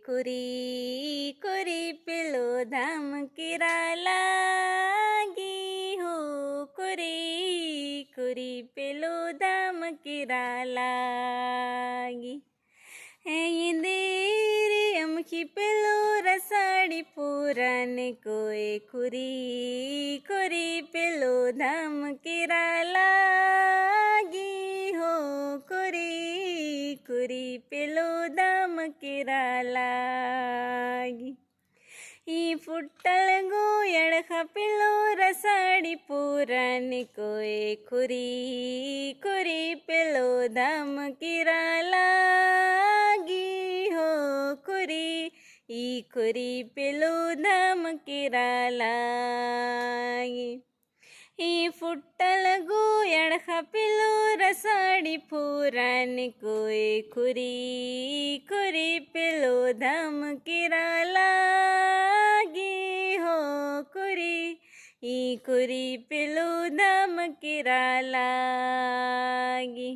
कुरी कुरी पेलो धमकीरा लागी हो, कुरी कुरी पेलो धमकीरा लागी। इंदेरी अमखी पेलो रसाड़ी पुरान कोए कुरी कुरी पेलो धमकीरा लागी हो, कुरी कुरी पेलो धमकीरा लागी। ई फुट्टल गोयड़ खपेलो रसाड़ी पुरान कोए कुरी कुरी पेलो धमकीरा लागी हो, कुरी ई कुरी पेलो धमकीरा लागी। ई फुट्टल गोयड़ खपेलो रसाड़ी पुरान कोए कुरी कुरी पेलो धमकीरा लागी हो, कुरी ई कुरी पेलो धमकीरा लागी।